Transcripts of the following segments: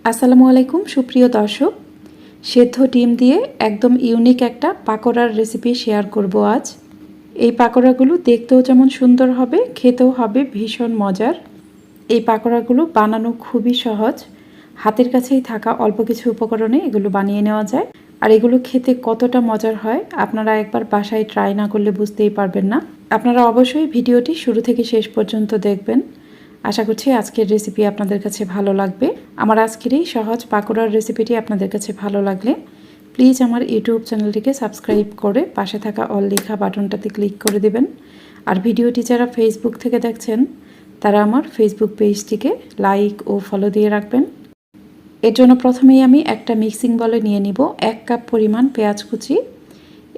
আসসালামু আলাইকুম সুপ্রিয় দর্শক, সেদ্ধ ডিম দিয়ে একদম ইউনিক একটা পাকোড়ার রেসিপি শেয়ার করব আজ। এই পাকোড়াগুলো দেখতেও যেমন সুন্দর হবে, খেতেও হবে ভীষণ মজার। এই পাকোড়াগুলো বানানো খুবই সহজ, হাতের কাছেই থাকা অল্প কিছু উপকরণে এগুলো বানিয়ে নেওয়া যায়। আর এগুলো খেতে কতটা মজার হয় আপনারা একবার বাসায় ট্রাই না করলে বুঝতেই পারবেন না। আপনারা অবশ্যই ভিডিওটি শুরু থেকে শেষ পর্যন্ত দেখবেন। আশা করছি আজকের রেসিপি আপনাদের কাছে ভালো লাগবে। আমার আজকের এই সহজ পাকোড়ার রেসিপিটি আপনাদের কাছে ভালো লাগলে প্লিজ আমার ইউটিউব চ্যানেলটিকে সাবস্ক্রাইব করে পাশে থাকা অল লেখা বাটনটাতে ক্লিক করে দেবেন। আর ভিডিওটি যারা ফেসবুক থেকে দেখছেন তারা আমার ফেসবুক পেজটিকে লাইক ও ফলো দিয়ে রাখবেন। এর জন্য প্রথমেই আমি একটা মিক্সিং বলে নিয়ে নিব 1 কাপ পরিমাণ পেঁয়াজ কুচি।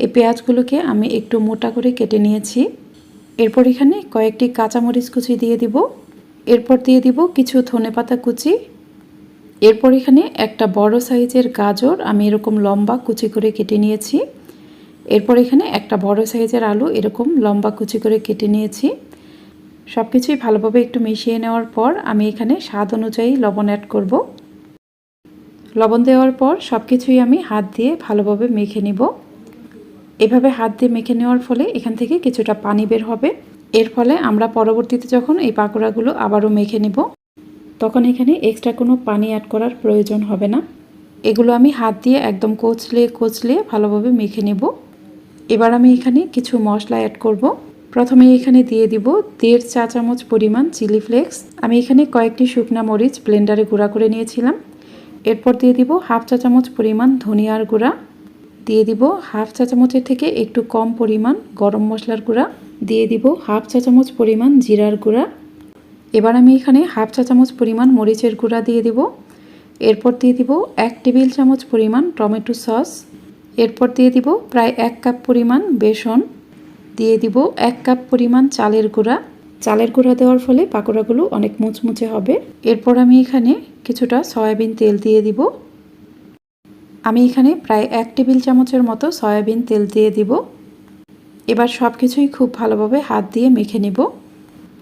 এই পেঁয়াজগুলোকে আমি একটু মোটা করে কেটে নিয়েছি। এরপর এখানে কয়েকটি কাঁচামরিচ কুচি দিয়ে দিব। এরপর দিয়ে দিব কিছু ধনেপাতা কুচি। এরপর এখানে একটা বড় সাইজের গাজর আমি এরকম লম্বা কুচি করে কেটে নিয়েছি। এরপর এখানে একটা বড় সাইজের আলু এরকম লম্বা কুচি করে কেটে নিয়েছি। সব কিছুই ভালোভাবে একটু মিশিয়ে নেওয়ার পর আমি এখানে স্বাদ অনুযায়ী লবণ অ্যাড করব। লবণ দেওয়ার পর সব কিছুই আমি হাত দিয়ে ভালোভাবে মেখে নিব। এভাবে হাত দিয়ে মেখে নেওয়ার ফলে এখান থেকে কিছুটা পানি বের হবে। এর ফলে আমরা পরবর্তীতে যখন এই পাকোড়াগুলো আবারও মেখে নেব তখন এখানে এক্সট্রা কোনো পানি অ্যাড করার প্রয়োজন হবে না। এগুলো আমি হাত দিয়ে একদম কচলে ভালোভাবে মেখে নেব। এবার আমি এখানে কিছু মশলা অ্যাড করব। প্রথমে এখানে দিয়ে দিব 1.5 চা চামচ পরিমাণ চিলি ফ্লেক্স। আমি এখানে কয়েকটি শুকনা মরিচ ব্লেন্ডারে গুঁড়া করে নিয়েছিলাম। এরপর দিয়ে দিব 1/2 চা চামচ পরিমাণ ধনিয়ার গুঁড়া। দিয়ে দিব 1/2 চা চামচের থেকে একটু কম পরিমাণ গরম মশলার গুঁড়া। দিয়ে দিব 1/2 চা চামচ পরিমাণ জিরার গুঁড়া। এবার আমি এখানে 1/2 চা চামচ পরিমাণ মরিচের গুঁড়া দিয়ে দিব। এরপর দিয়ে দিব 1 টেবিল চামচ পরিমাণ টমেটো সস। এরপর দিয়ে দিব প্রায় 1 কাপ পরিমাণ বেসন। দিয়ে দিব 1 কাপ পরিমাণ চালের গুঁড়া। চালের গুঁড়া দেওয়ার ফলে পাকোড়াগুলো অনেক মুচমুচে হবে। এরপর আমি এখানে কিছুটা সয়াবিন তেল দিয়ে দিব। আমি এখানে প্রায় 1 টেবিল চামচের মতো সয়াবিন তেল দিয়ে দিব। এবার সব কিছুই খুব ভালোভাবে হাত দিয়ে মেখে নেব।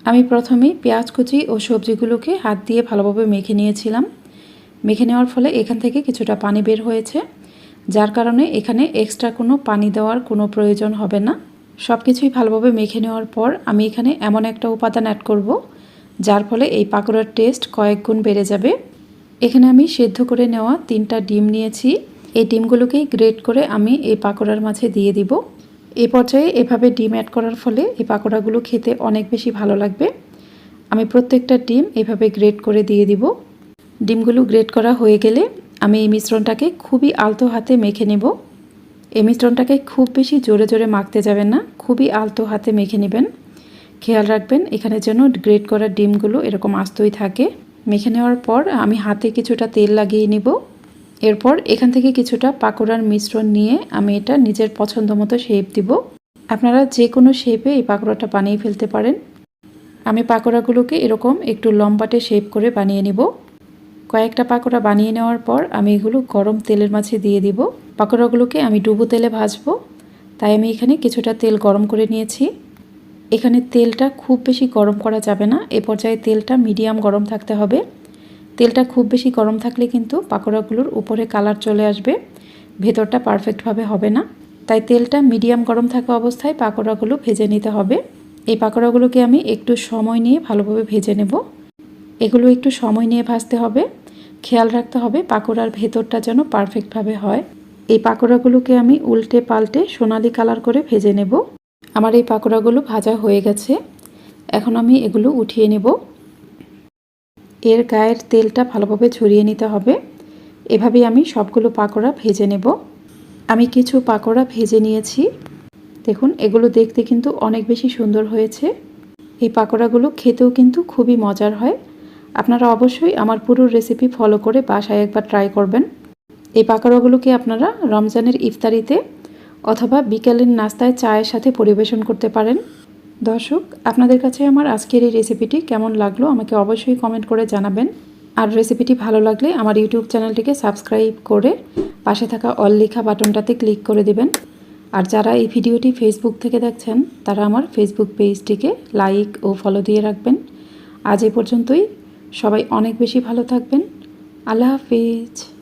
আমি প্রথমেই পেঁয়াজ কুচি ও সবজিগুলোকে হাত দিয়ে ভালোভাবে মেখে নিয়েছিলাম। মেখে নেওয়ার ফলে এখান থেকে কিছুটা পানি বের হয়েছে, যার কারণে এখানে এক্সট্রা কোনো পানি দেওয়ার কোনো প্রয়োজন হবে না। সব কিছুই ভালোভাবে মেখে নেওয়ার পর আমি এখানে এমন একটা উপাদান অ্যাড করব যার ফলে এই পাকোড়ার টেস্ট কয়েক গুণ বেড়ে যাবে। এখানে আমি সেদ্ধ করে নেওয়া 3টা ডিম নিয়েছি। এই ডিমগুলোকেই গ্রেট করে আমি এই পাকোড়ার মাঝে দিয়ে দিব। এই পর্যায়ে এভাবে ডিম অ্যাড করার ফলে এই পাকোড়াগুলো খেতে অনেক বেশি ভালো লাগবে। আমি প্রত্যেকটা ডিম এভাবে গ্রেট করে দিয়ে দিব। ডিমগুলো গ্রেট করা হয়ে গেলে আমি এই মিশ্রণটাকে খুবই আলতো হাতে মেখে নেব। এই মিশ্রণটাকে খুব বেশি জোরে জোরে মাখতে যাবেন না, খুবই আলতো হাতে মেখে নেবেন। খেয়াল রাখবেন এখানে যেন গ্রেট করা ডিমগুলো এরকম আস্তই থাকে। মেখে নেওয়ার পর আমি হাতে কিছুটা তেল লাগিয়ে নিব। এরপর এখান থেকে কিছুটা পাকোড়ার মিশ্রণ নিয়ে আমি এটা নিজের পছন্দ মতো শেপ দিব। আপনারা যে কোনো শেপে এই পাকোড়াটা বানিয়ে ফেলতে পারেন। আমি পাকোড়াগুলোকে এরকম একটু লম্বাটে শেপ করে বানিয়ে নিব। কয়েকটা পাকোড়া বানিয়ে নেওয়ার পর আমি এগুলো গরম তেলের মাঝে দিয়ে দিব। পাকোড়াগুলোকে আমি ডুবো তেলে ভাজবো, তাই আমি এখানে কিছুটা তেল গরম করে নিয়েছি। এখানে তেলটা খুব বেশি গরম করা যাবে না, এ পর্যায়ে তেলটা মিডিয়াম গরম থাকতে হবে। তেলটা খুব বেশি গরম থাকলে কিন্তু পাকোড়াগুলোর উপরে কালার চলে আসবে, ভেতরটা পারফেক্টভাবে হবে না। তাই তেলটা মিডিয়াম গরম থাকা অবস্থায় পাকোড়াগুলো ভেজে নিতে হবে। এই পাকোড়াগুলোকে আমি একটু সময় নিয়ে ভালোভাবে ভেজে নেব। এগুলো একটু সময় নিয়ে ভাজতে হবে। খেয়াল রাখতে হবে পাকোড়ার ভেতরটা যেন পারফেক্টভাবে হয়। এই পাকোড়াগুলোকে আমি উল্টে পাল্টে সোনালি কালার করে ভেজে নেব। আমার এই পাকোড়াগুলো ভাজা হয়ে গেছে। এখন আমি এগুলো উঠিয়ে নেব। এর গায়ের তেলটা ভালোভাবে ছড়িয়ে নিতে হবে। এভাবেই আমি সবগুলো পাকোড়া ভেজে নেব। আমি কিছু পাকোড়া ভেজে নিয়েছি। দেখুন এগুলো দেখতে কিন্তু অনেক বেশি সুন্দর হয়েছে। এই পাকোড়াগুলো খেতেও কিন্তু খুবই মজার হয়। আপনারা অবশ্যই আমার পুরো রেসিপি ফলো করে বাসায় একবার ট্রাই করবেন। এই পাকোড়াগুলোকে আপনারা রমজানের ইফতারিতে অথবা বিকেলের নাস্তায় চায়ের সাথে পরিবেশন করতে পারেন। দর্শক, আপনাদের কাছে আমার আজকের এই রেসিপিটি কেমন লাগলো আমাকে অবশ্যই কমেন্ট করে জানাবেন। আর রেসিপিটি ভালো লাগলে আমার ইউটিউব চ্যানেলটিকে সাবস্ক্রাইব করে পাশে থাকা অল লেখা বাটনটাতে ক্লিক করে দেবেন। আর যারা এই ভিডিওটি ফেসবুক থেকে দেখছেন তারা আমার ফেসবুক পেজটিকে লাইক ও ফলো দিয়ে রাখবেন। আজ এ পর্যন্তই। সবাই অনেক বেশি ভালো থাকবেন। আল্লাহ হাফিজ।